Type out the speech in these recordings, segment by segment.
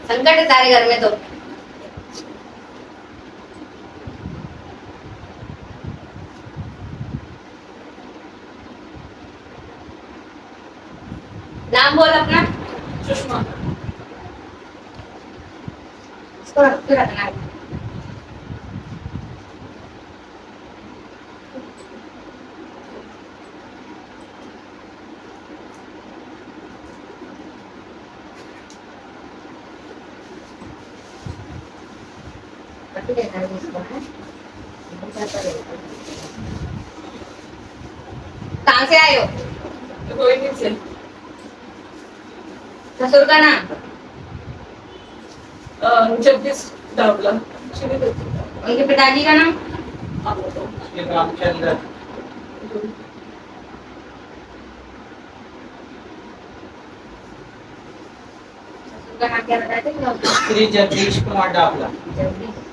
संकट है तारे घर में तो। नाम बोल अपना। सुषमा। इसको रख के रखना है। रख देना है इसको, है? कहाँ से आए हो? कोई नहीं से। ससुर का नाम? जगदीश डावला। उनके पिताजी का नाम? श्री रामचंद्र। ससुर का नाम क्या बताए थे? श्री जगदीश कुमार डावला। जगदीश।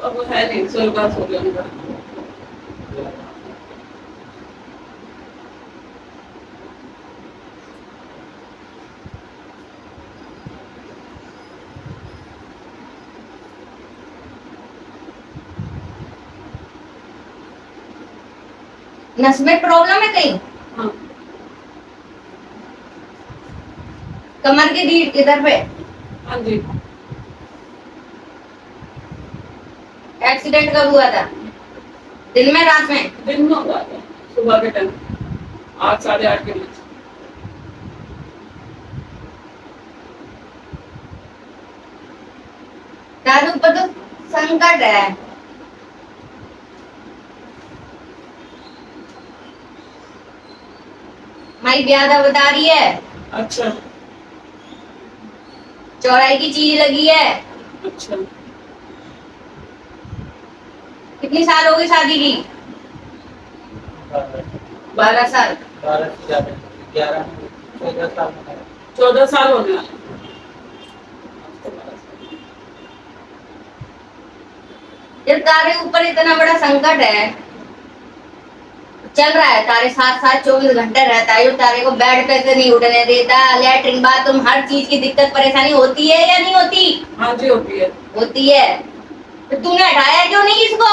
अब है नहीं, स्वर्गवास हो गया उनका। नस में प्रॉब्लम है कहीं? हाँ। कमर के रीढ़ किधर पे? हाँ जी। एक्सीडेंट कब हुआ था? दिन में रात में? दिन में हुआ था, सुबह के टाइम 8 साढ़े 8 के बीच। दारू पर तो संकट है। माई ज्यादा बता रही है। अच्छा। चौराई की चीज लगी है। अच्छा। कितनी साल हो गई शादी की? 12 साल। 12 से ज्यादा, 11 14 साल में है। 14 साल हो गया। जब तारे ऊपर इतना बड़ा संकट है, चल रहा है, तारे साथ साथ 24 घंटे रहता है, जो तारे को बेड पे से नहीं उठने देता, लैट्रिन बाथरूम हर चीज की दिक्कत परेशानी होती है या नहीं होती? हाँ जी होती है। होती है। तो तूने हटाया क्यों नहीं इसको?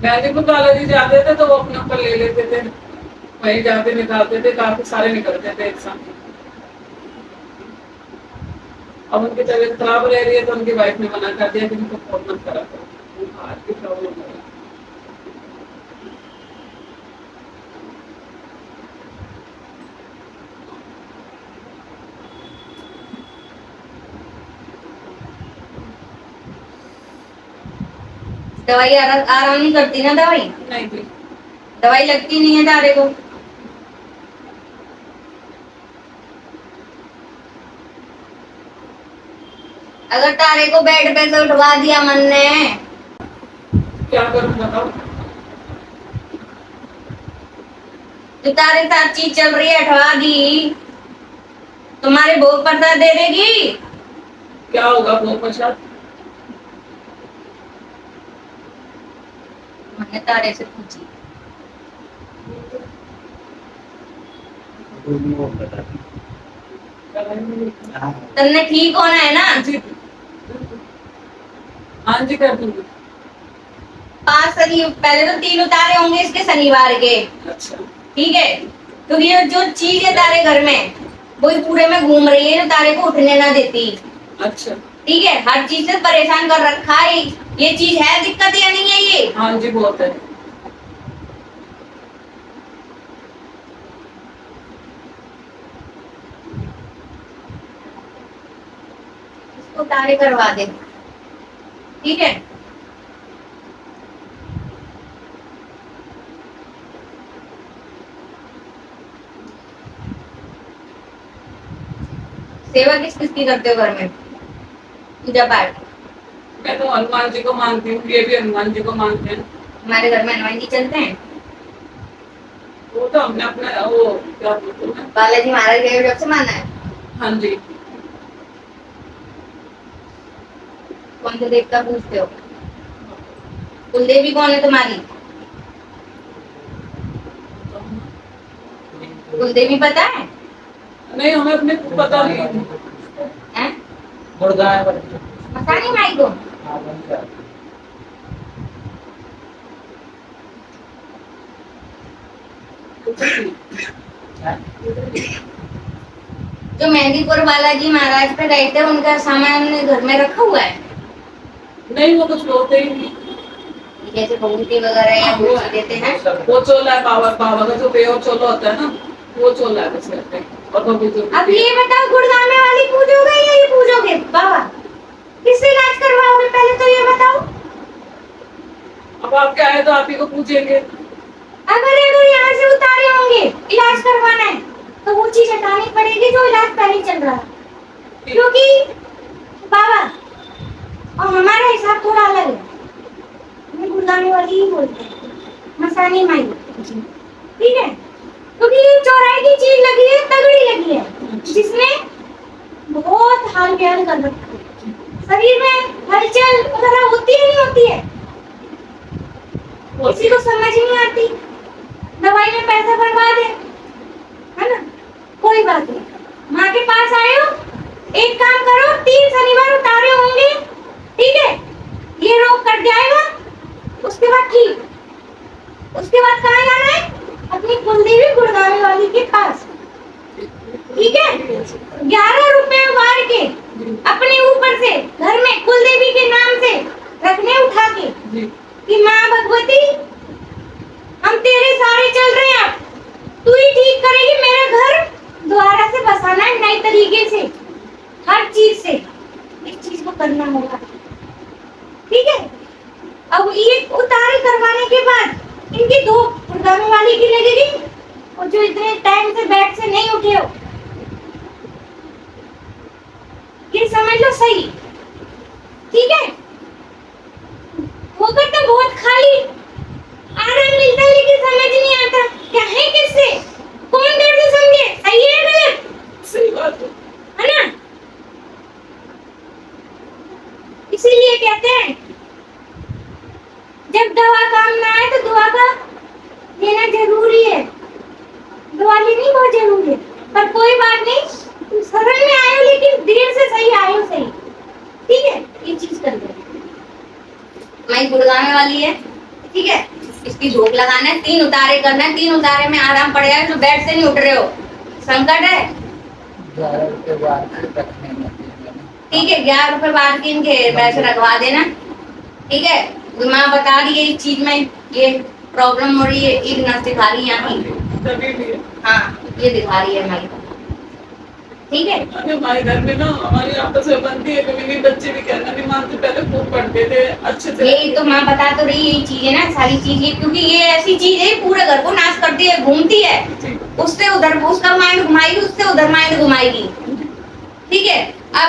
गांधीपुर कॉलेज जाते थे तो वो अपने ऊपर ले लेते थे, वही जाके निकालते थे, काफी सारे निकलते थे एक साथ। अब उनकी तबीयत खराब रह रही है तो उनकी वाइफ ने मना कर दिया कि उनको फोन मत करा करो, हार्ट की प्रॉब्लम है। दवाई आराम नहीं करती ना दवाई? नहीं थी। दवाई लगती नहीं है तारे को। अगर तारे को बेड पे से उठवा दिया मन ने, क्या करूं बताओ? जो तारे साथ चीज चल रही है हटवा दी, तुम्हारे भोग प्रसाद दे देगी? क्या होगा वो प्रसाद? मैंने तारे से पूछी। तुमने ठीक होना है ना? जी हाँ जी कर दूंगी। 5 शनि पहले तो 3 उतारे होंगे इसके शनिवार के। अच्छा। ठीक है, तो ये जो चीज है तारे घर में वही पूरे में घूम रही है, जो तारे को उठने ना देती। अच्छा। ठीक है, हर चीज से परेशान कर रखा है। ये चीज है दिक्कत या नहीं है ये? हाँ जी बहुत है। इसको तारे करवा दे। ठीक है, सेवा किस किस की करते हो घर में? पूजा पाठ? मैं तो हनुमान जी को मानती हूँ, ये भी हनुमान जी को मानते हैं। हमारे घर में हनुमान जी चलते हैं। वो तो हमने अपना वो क्या बोलते हैं, बालाजी महाराज के जब से माना है। हाँ जी। कौन से देवता पूजते हो? कुलदेवी कौन है तुम्हारी? कुलदेवी पता है? नहीं हमें अपने को पता नहीं है। हैं? मुर्गा है बल्कि। मसानी माई को हाँ, वहीं से आती है। जो मेहंदीपुर बालाजी महाराज पे गए थे उनका सामान घर में रखा हुआ है, नहीं वो कुछ बोलते ही नहीं। जैसे बबूती वगैरह या हाँ, वो कुछ है। देते हैं। वो चोला है बाबा बाबा का जो प्योर चोला होता है ना, वो चोला है बस कहते हैं। और बबू जो अब ये बताओ गुड़गामे वाली पूजोगे या ये पूजोगे बाबा, किससे इलाज करवाओगे पहले तो ये बताओ। अब आप क्या है तो आप ही को पूछेंगे। अगर यहाँ से उतारे होंगे इलाज करवाना है तो वो चीज हटानी पड़ेगी जो इलाज पहले चल रहा है, क्योंकि बाबा और हमारा हिसाब थोड़ा अलग है, हमें गुड़गामे वाली ही बोलते हैं, मसानी माई, ठीक है। क्योंकि ये चौराहे की चीज लगी है, तगड़ी लगी है, जिसने बहुत हाल बेहाल कर रखा है, शरीर में हलचल वगैरह होती है नहीं होती है, किसी को समझ ही नहीं आती, दवाई में पैसा बर्बाद है ना। कोई बात नहीं, माँ के पास आए हो, एक काम करो, 3 शनिवार उतारे होंगे, ठीक है, ये रोग कट जाएगा, उसके बाद ठीक, उसके बाद कहाँ जाना है, अपनी कुलदेवी गुड़गामे वाली के पास, ठीक है। 11 रुपए वार के अपने ऊपर से घर में कुलदेवी के नाम से रखने उठा के कि माँ भगवती हम तेरे सारे चल रहे हैं, तू ही ठीक करेगी, मेरा घर दोबारा से बसाना है नए तरीके से, हर चीज से इस चीज को करना होगा, ठीक है। अब ये उतारे करवाने के बाद इनकी 2 गुड़गामे वाली की लगेगी, और जो इतने टाइम से बेड से नहीं उठे हो, ये समझ लो सही, ठीक है। होकर तो बहुत खाली आराम मिलता है, लेकिन समझ नहीं आता क्या है किससे, कौन दर्द समझे, सही है गलत, सही बात है ना। इसीलिए कहते हैं जब दवा काम ना आए तो दुआ का लेना जरूरी है, दुआ लेनी बहुत जरूरी है। पर कोई बात नहीं, तुम शरण में आए हो लेकिन देर से सही आए हो, सही, ठीक है। ये चीज कर दो, मैं गुड़गामे वाली है, ठीक है, इसकी झोंक लगाना है, 3 उतारे करना है, 3 उतारे में आराम पड़ जाए, तो बेड से नहीं उठ रहे हो, संकट है, 11 रुपए बाद रखने में ठीक है। 11 रुपए बाद के इनके पैसे रखवा देना, ठीक है। माँ बता रही है इस चीज में ये प्रॉब्लम हो रही है, एक नर्स दिखा रही है यहाँ की, तभी भी है। हाँ ये दिखा रही है हमारी, ठीक है। अरे हमारे घर में ना हमारी आपस में बनती है, कभी नहीं बच्चे भी कहना नहीं मानते, पहले खूब पढ़ते थे अच्छे से। यही तो माँ बता तो रही यही चीज है ना, सारी चीजें, क्योंकि ये ऐसी चीज है पूरे घर को नाश करती है, घूमती है, उससे उधर उसका माइंड घुमाएगी, उससे उधर माइंड घुमाएगी, ठीक है। अब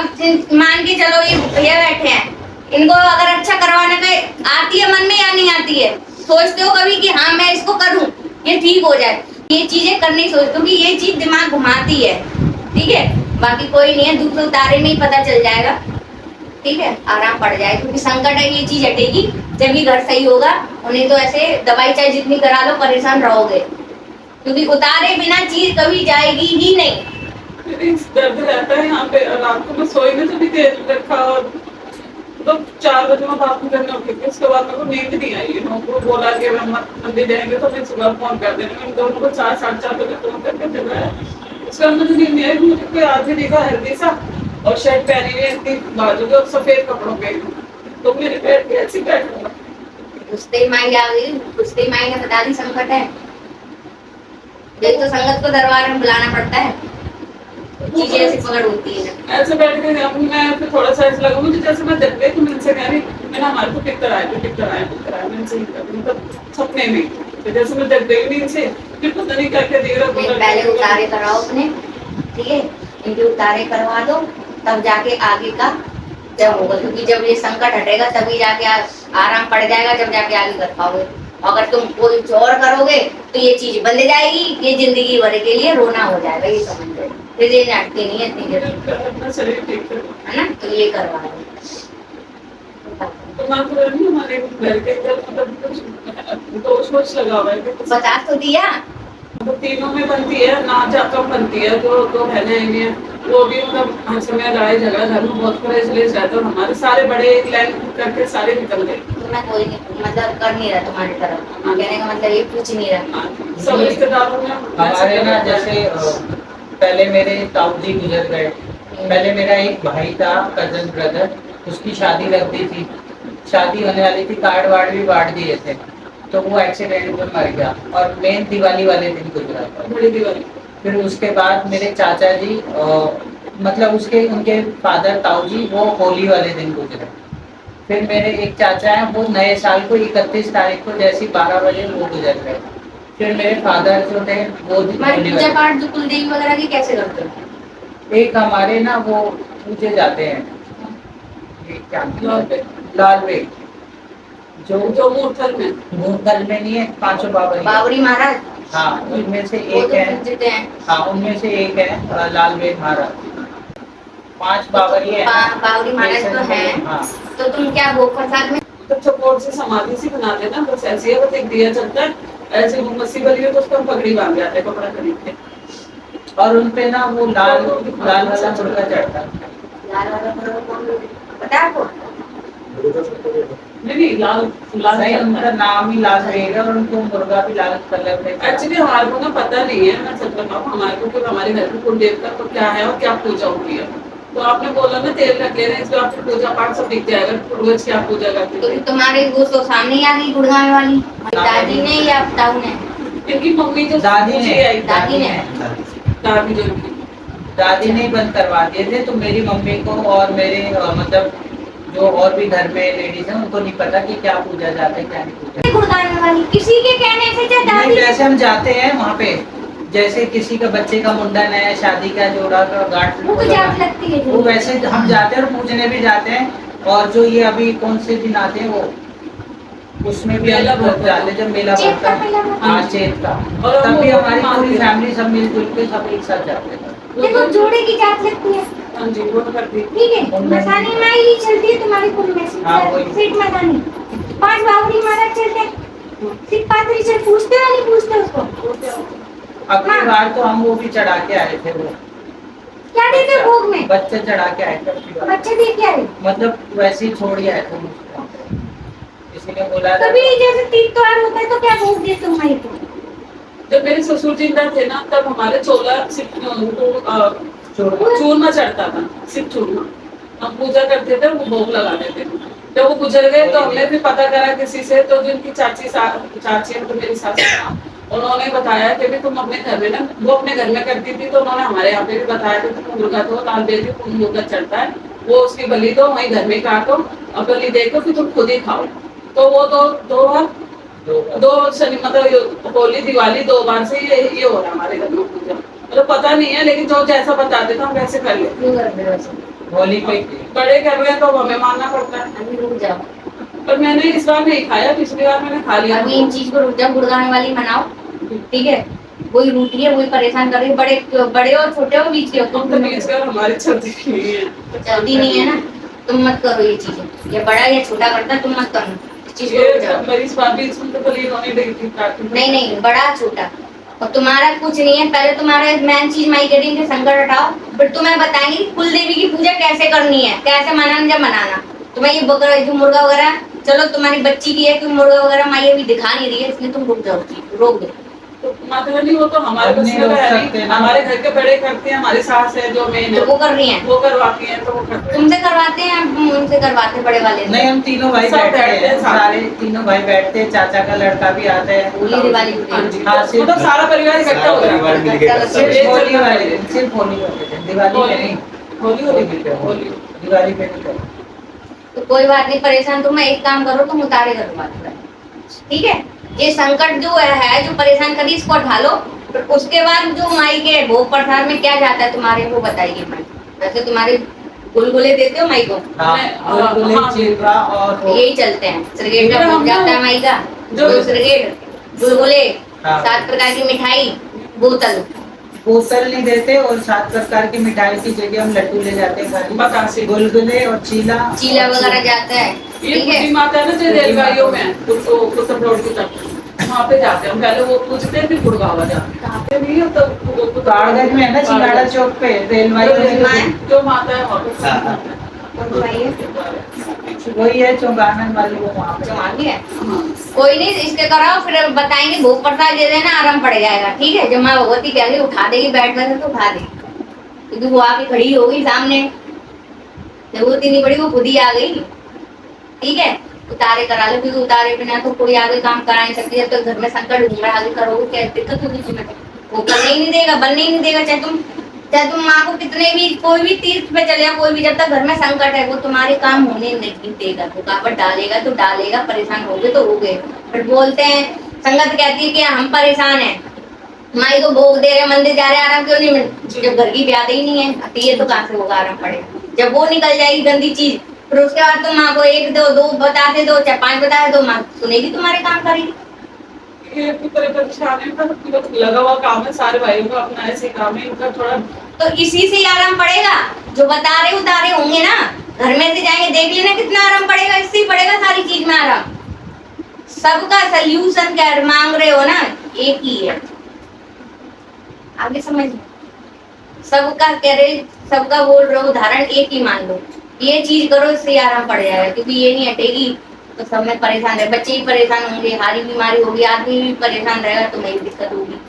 मान के चलो ये भैया बैठे हैं, इनको अगर अच्छा करवाने का आती है मन में या नहीं आती है, सोचते हो कभी कि हाँ मैं इसको करूं ये ठीक हो जाए, ये चीजें करनी सोचते हो, क्योंकि ये चीज दिमाग घुमाती है, ठीक है। बाकी कोई नहीं है, दूसरे उतारे में ही पता चल जाएगा, ठीक है, आराम पड़ जाए, क्योंकि संकट है, ये चीज हटेगी जब ये घर सही होगा, उन्हें तो ऐसे दवाई चाहे जितनी करा लो परेशान रहोगे, क्योंकि उतारे बिना चीज कभी जाएगी ही नहीं। दर्द रहता है यहाँ पे, रात को मैं सोई में तो भी तेल रखा, और तो 4 बजे मैं बात करने उठी थी, उसके बाद मेरे को नींद नहीं आई, नौकरों बोला कि हम मंदिर जाएंगे तो फिर सुबह फोन कर देंगे, उन दोनों को 4 साढ़े 4 बजे फोन करके चलाया, उसके बाद मुझे नींद नहीं आई, मुझे कोई आदमी दिखा हेल्दी सा और शर्ट पहनी हुई इतनी बाजू के और सफेद कपड़ों पे, तो मेरे पेट पे ऐसी बैठ घुसते ही माई आ गई, घुसते ही माई ने बता दी संकट है, देख तो संगत को दरबार में बुलाना पड़ता है, चीजें ऐसी पकड़ होती है। ऐसे बैठ के मैं फिर थोड़ा सा ऐसा लगा मुझे, जैसे मैं जब गई तो मैं इनसे कह रही, मैंने हमारे को पिक्चर आए थे, पिक्चर आए मैं इनसे मतलब सपने में, तो जैसे मैं जब गई नहीं इनसे, फिर पता नहीं क्या क्या दिख रहा, पहले उतारे कराओ अपने, ठीक है, इनके उतारे करवा दो, तब जाके आगे का जब होगा, क्योंकि जब ये संकट हटेगा तभी जाके आराम पड़ जाएगा, जब जाके आगे कर पाओगे। अगर तुम कोई और करोगे तो ये चीज बंद जाएगी, ये जिंदगी भर के लिए रोना हो जाएगा, ये समझ लो, फिर ये हटती नहीं है इतनी जल्दी, है ना, तो ये करवा दो। तो हमारे घर के मतलब दोष वोष लगा हुआ है, 50 तो दिया, तो तीनों में बनती है ना, कम बनती है। जो दो बहनें आई हैं वो भी मतलब हर समय लड़ाई झगड़ा घर में बहुत कलेश रहता है। हमारे सारे बड़े एक लाइन करके सारे निकल गए। तुम्हें कोई नहीं मतलब कर नहीं रहा तुम्हारी तरफ, कहने का मतलब ये पूछ नहीं रहा। सब रिश्तेदारों में हमारे ना जैसे पहले मेरे ताऊ जी गुजर गए। पहले मेरा एक भाई था, कजन ब्रदर, उसकी शादी रख दी थी। शादी होने वाली थी, कार्ड वार्ड भी बांट दिए थे, तो वो एक्सीडेंट में मर गया और मेन दिवाली वाले दिन गुजरा था, बड़ी दिवाली। फिर उसके बाद मेरे चाचा जी मतलब उसके उनके फादर ताऊ जी वो होली वाले दिन गुजरे। फिर मेरे एक चाचा हैं वो नए साल को 31 तारीख को जैसी 12 बजे वो गुजर गए। फिर मेरे फादर जो थे वो तुम्हारी होली पूजा वाले। पाठ जो कुलदेवी वगैरह की कैसे करते हो? एक हमारे ना वो पूजे जाते हैं, ये क्या लाल बेग। लाल बेग, जो जो मूर्थल में मूर्थल में नहीं है, पांचों बाबा बावरी महाराज हाँ उनमें से वो एक तो है। पूजते हैं। हाँ उनमें से एक है लाल बेग महाराज। 5 बावरी है। बावरी महाराज तो है। हाँ तो तुम क्या भोग प्रसाद में तो चकोर से समाधि सी बना देना, बस ऐसे है। बस एक दिया चलता है, ऐसे मस्सी बनी है तो उसको हम पगड़ी बांध जाते हैं कपड़ा खरीद के। और उनपे ना वो लाल लाल वाला मुर्गा चढ़ता है। लाल वाला कलर कौन पता है आपको? नहीं लाल लाल नहीं उनका नाम ही लाल बेग है और उनको मुर्गा भी लाल कलर में। एक्चुअली हमारे को ना पता नहीं है, मैं सच बताऊं हमारे को कि हमारे घर में कुल देवता को क्या है और क्या पूजा होती है। तो आपने बोला ना तेल रख ले रहे हैं, इसलिए आपको पूजा पाठ सब दिख जाएगा, पूर्वज क्या पूजा करते तो थे। तुम्हारे वो तो सामने ही आ गई गुड़गांव वाली दादी ने या ताऊ ने? इनकी मम्मी जो दादी ने आई दादी ने दादी जो इनकी दादी ने बंद करवा दिए थे, तो मेरी मम्मी को और मेरे मतलब जो और भी घर में लेडीज हैं उनको नहीं पता कि क्या पूजा जाता है क्या नहीं पूजा। गुड़गांव वाली किसी के कहने से चाहे नहीं दादी वैसे हम जाते हैं वहाँ पे, जैसे किसी का बच्चे का मुंडन है, शादी का जोड़ा का गांठ वो तो जात लगती है वो वैसे हम जाते हैं और पूजने भी जाते हैं। और जो ये अभी कौन से दिन आते हैं वो उसमें भी मेला हम लोग जाते हैं जब मेला चेत पड़ता का है। मेला होता हाँ चेत का, और तब भी वो हमारी मानते पूरी हैं। फैमिली सब मिलजुल के सब एक साथ जाते हैं। देखो जोड़े की जात लगती है, हाँ जी वो करती ठीक है। मसानी माई ही चलती है तुम्हारी कुल में हाँ, वही। सीट मसानी 5 बावरी महाराज चलते हैं। सिर्फ पात्री चल पूछते हो नहीं पूछते उसको? अगली बार तो हम वो भी चढ़ा के आए थे, वो क्या देते हो भोग में? बच्चे चढ़ा के आए थे अगली बार। बच्चे दे के आए? मतलब वैसे ही छोड़ ही आए थे मुझको। किसी ने बोला था कभी जैसे तीज त्योहार होता है तो क्या भोग देते हो माई को? जब मेरे ससुर जिंदा थे ना तब हमारे चोला चूरमा चढ़ता था, सिर्फ चूरमा हम पूजा करते थे, वो भोग लगाते थे। जब वो गुजर गए तो हमने भी पता करा किसी से, तो जिनकी चाची है तो मेरी सास उन्होंने बताया कि भी तुम अपने घर में ना, वो अपने घर में करती थी तो उन्होंने हमारे यहाँ पे भी बताया कि तुम मुर्गा दो, लाल बेटी मुर्गा चढ़ता है, वो उसकी बलि दो, वहीं घर में काटो और बलि देकर फिर तुम खुद ही खाओ। तो वो दो शनि मतलब होली दिवाली 2 बार से ये हो रहा है हमारे घर में पूजा। मतलब पता नहीं है, लेकिन जो जैसा बताते थे हम वैसे कर लेते। क्यों करते हो ऐसे? होली पे बड़े कर रहे हैं तो हमें मानना पड़ता है। अभी रुक जाओ, पर मैंने इस बार नहीं खाया, पिछली बार मैंने खा लिया। अभी इन चीज को रुक जाओ। गुड़गांव वाली मनाओ, ठीक है। वही रूठी है, वही परेशान कर रही है। बड़े और छोटे हो बीच के हो तुम तो बीच कर हमारी चलती नहीं है, चलती नहीं है ना, तुम मत करो ये चीजें। ये बड़ा या छोटा करता है, तुम मत करो इस चीज को, रुक जाओ। मेरी भाभी इसमें तो बलि होने देगी थी काटने। नहीं बड़ा छोटा और तुम्हारा कुछ नहीं है। पहले तुम्हारा मेन चीज माई कटिंग के संकट हटाओ, फिर तुम्हें बताएंगे कुल देवी की पूजा कैसे करनी है, कैसे मनाना। जब मनाना तुम्हें ये बकरा जो मुर्गा वगैरह, चलो तुम्हारी बच्ची की है कि मुर्गा वगैरह माई अभी दिखा नहीं रही है, इसलिए तुम रुक जाओ, रोक दो। तो माता नहीं, वो तो हमारे बस में है नहीं, हमारे घर के बड़े करते हैं, हमारी सास है जो मेन तो है वो कर रही है, वो करवाती है, तो वो करते हैं। तुमसे करवाते हैं, हम उनसे करवाते हैं बड़े वाले से। नहीं हम तीनों भाई सब बैठते बैठते हैं, हैं साथ। सारे तीनों भाई बैठते हैं, चाचा का लड़का भी आता है। होली दिवाली होती हाँ है। जी, हाँ, तो मतलब सारा परिवार इकट्ठा हो जाता है। सिर्फ होली वाले दिन, सिर्फ होली वाले दिन, दिवाली में नहीं। होली दिवाली पे नहीं करते। तो कोई बात नहीं, परेशान तुम एक काम करो, तुम उतारे करो बात, ठीक है। ये संकट जो है जो परेशान करी, इसको हटा लो। फिर उसके बाद जो माई के भोग प्रसाद में क्या जाता है तुम्हारे, वो बताइए माई। वैसे तुम्हारे गुलगुले देते हो माई को? हाँ, गुलगुले, हाँ। चिवड़ा और वो यही चलते हैं। श्रीगेट का भोग जाता है माई का, जो जो श्रीगेट, गुलगुले, हाँ। 7 प्रकार की मिठाई, बोतल। बोतल नहीं देते और 7 प्रकार की मिठाई की जगह हम लड्डू ले जाते हैं खाली। बतासे। गुलगुले और चीला चीला वगैरह जाता है, ये ठीक है। बुद्धि माता है ना जो रेलगाड़ियों में है, उत्तर रोड की तरफ, वहाँ पे जाते हैं पहले, वो पूछते हैं फिर गुड़गावा जाते हैं, आते नहीं है तो काड़गंज में है ना चिंगाड़ा चौक पे रेलवे जो माता है वहाँ पे हाँ, हाँ। कौन सी भाई है? वही है चौगानन वाली, वो वहाँ पे। जमानी है। कोई नहीं, इसके कराओ फिर बताएंगे, भोग प्रसाद दे देना, आराम पड़ जाएगा। ठीक है, जब माँ भगवती कहेगी उठा देगी बैठ में से तो उठा देगी, क्योंकि वो आके खड़ी होगी सामने, जरूरत ही नहीं पड़ी, वो खुद ही आ गई। ठीक है, उतारे करा लो, क्योंकि उतारे बिना तो कोई आगे काम करा नहीं सकती। जब तक घर में संकट घूम रहा है, आगे करोगे क्या दिक्कत होगी तुम्हें? वो करने ही नहीं देगा, बनने ही नहीं देगा। चाहे तुम माँ को कितने भी कोई भी तीर्थ पे चले जाओ, कोई भी, जब तक घर में संकट है वो तुम्हारे काम होने नहीं देगा। रुकावट डालेगा तो डालेगा, परेशान होगे तो होगे। फिर बोलते हैं, संगत कहती है कि हम परेशान हैं, माई को भोग दे रहे, मंदिर जा रहे, आराम क्यों नहीं मिल, जब घर की ब्याद ही नहीं है तो ये तो कहाँ से होगा आराम पड़ेगा? जब वो निकल जाएगी गंदी चीज, फिर उसके बाद तुम माँ को एक दो दो बताते दो, चाहे 5 बताते दो, माँ सुनेगी, तुम्हारे काम करेगी। ये अपनी तरह परेशानी का लगा हुआ काम है, सारे भाइयों का अपना ऐसे काम है, इनका थोड़ा तो इसी से ही आराम पड़ेगा। जो बता रहे उतारे होंगे ना, घर में से जाएंगे देख लेना कितना आराम पड़ेगा, इससे ही पड़ेगा सारी चीज में आराम। सबका सल्यूशन क्या मांग रहे हो ना, एक ही है, आगे समझ। सबका कह रहे, सबका बोल रहे हो उदाहरण एक ही मान लो, ये चीज करो इससे आराम पड़ जाएगा, क्योंकि ये नहीं हटेगी तो सब में परेशान है, बच्चे ही परेशान होंगे, हारी बीमारी होगी, आदमी भी परेशान रहेगा, तुम्हें भी दिक्कत होगी।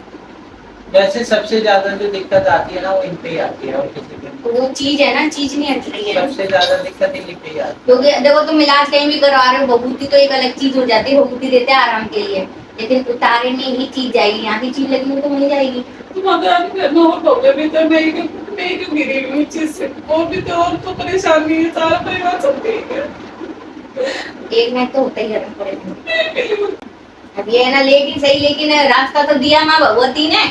वैसे सबसे ज्यादा जो दिक्कत आती है ना वो इन पे ही आती है, और किसी पे नहीं। तो वो चीज है ना, चीज नहीं हट रही है। सबसे ज्यादा दिक्कत इन्हीं पे ही आती है। क्योंकि देखो तुम इलाज कहीं भी करवा रहे हो, भभूति तो एक अलग चीज हो जाती है, भभूति देते हैं आराम के लिए, लेकिन उतारे में ही चीज जाएगी, यहाँ की चीज लगी हुई तो वहीं जाएगी। समाधान करना और होगा भी तो मैं क्यों गिरी हुई चीज से, और भी तो और तो परेशानी है, सारा परिवार सब ठीक है। एक मिनट तो होता ही है। अब ये है ना, लेकिन सही, लेकिन रास्ता तो दिया माँ भगवती ने,